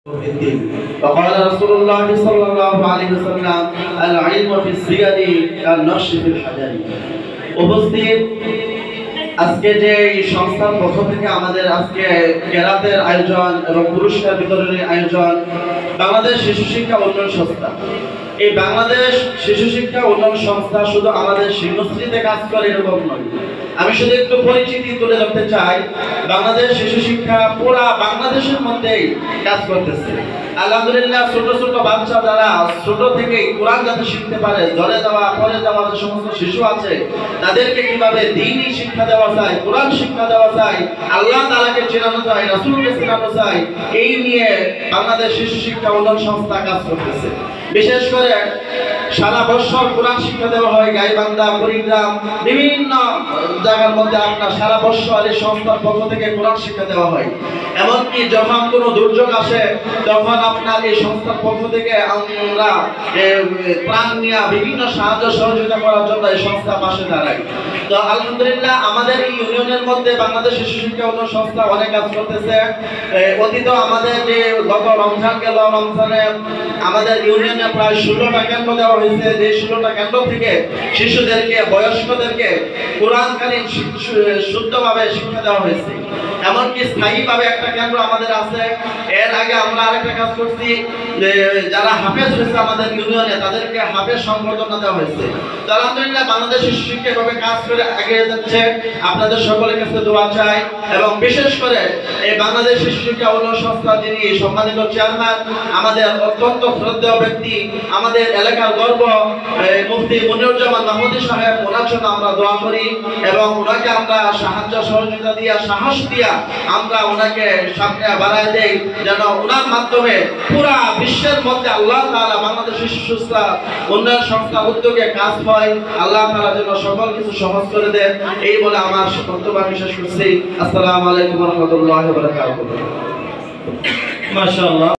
وقال رسول الله صلى الله عليه وسلم العلم في الصغر كالنقش في الحجر। উপস্থিত আজকে যে সংস্থার পক্ষ থেকে আমাদের আজকে কেরাতের আয়োজন এবং পুরস্কার বিতরণের আয়োজন বাংলাদেশ শিশু শিক্ষা উন্নয়ন সংস্থা। এই বাংলাদেশ শিশু শিক্ষা উন্নয়ন সংস্থা শুধু আমাদের শিক্ষাশ্রীতে কাজ করে এরকম নয়। আমি শুধু একটু পরিচিতি তুলে ধরতে চাই। বাংলাদেশ শিশু শিক্ষা পুরা বাংলাদেশের মধ্যেই কাজ করতেছে। আলহামদুলিল্লাহ, ছোট ছোট বাচ্চা যারা ছোট থেকেই কোরআন যাতে শিখতে পারে, ধরে যাওয়া পরে যাওয়া যে সমস্ত শিশু আছে তাদেরকে কিভাবে দ্বীনি শিক্ষা দেওয়া যায়, কোরআন শিক্ষা দেওয়া যায়, আল্লাহ তাআলাকে চেনানো যায়, রাসূলকে চেনানো যায়, এই নিয়ে বাংলাদেশ শিশু শিক্ষা উন্নয়ন সংস্থা কাজ করতেছে। বিশেষ করে সারা বছর কোরআন শিক্ষা দেওয়া হয় গাইবান্ধা, কুড়িগ্রাম, বিভিন্ন জায়গার মধ্যে আপনার সারা বছর এই সংস্থার পক্ষ থেকে কোরআন শিক্ষা দেওয়া হয়। এমনকি যখন কোনো দুর্যোগ আসে তখন আপনার এই সংস্থার পক্ষ থেকে আমরা প্রাণ নিয়ে বিভিন্ন সাহায্য সহযোগিতা করার জন্য এই সংস্থা পাশে দাঁড়ায়। তো আলহামদুলিল্লাহ, আমাদের এই ইউনিয়নের মধ্যে বাংলাদেশ শিশু শিক্ষা উন্নয়ন সংস্থা অনেক কাজ করতেছে। অতীত আমাদের যে গত রমজান গেল, রমজানে আমাদের ইউনিয়নে প্রায় 16টা কেন্দ্র দেওয়া হয়েছে। যে 16টা কেন্দ্র থেকে শিশুদেরকে, বয়স্কদেরকে কোরআন কারীম শুদ্ধভাবে শিক্ষা দেওয়া হয়েছে। এমনকি স্থায়ীভাবে একটা কেন্দ্র আমাদের আছে। এর আগে আমরা আরেকটা কাজ করছি, যারা হাফেজ হয়েছে আমাদের ইউনিয়নে তাদেরকে হাফেজ সংবর্ধনা দেওয়া হয়েছে। তো আলহামদুলিল্লাহ, বাংলাদেশ শিশু শিক্ষা এভাবে কাজ করে এগিয়ে যাচ্ছে। আপনাদের সকলের কাছে দোয়া চাই। এবং বিশেষ করে এই বাংলাদেশ শিশু শিক্ষা উন্নয়ন সংস্থা যিনি সম্মানিত চেয়ারম্যান, আমাদের অত্যন্ত শ্রদ্ধেয় ব্যক্তি, আমাদের এলাকার গর্ব মুফতি মনিরুজ্জামান মাহমুদী সাহেব, ওনার জন্য আমরা দোয়া করি এবং ওনাকে আমরা সাহায্য সহযোগিতা দিয়া, সাহস দিয়া আমরা ওনাকে সামনে বাড়ায় দেই, যেন ওনার মাধ্যমে পুরা বিশ্বের মধ্যে আল্লাহ তাআলা বাংলাদেশ শিশু শিক্ষা উন্নয়ন সংস্থা উদ্যোগে কাজ হয়। আল্লাহ তাআলা যেন সকল কিছু সহজ করে দেন। এই বলে আমার বক্তব্য আমি শেষ করছি। আসসালামু আলাইকুম ওয়া রাহমাতুল্লাহি ওয়া বারাকাতুহু। মাশাআল্লাহ।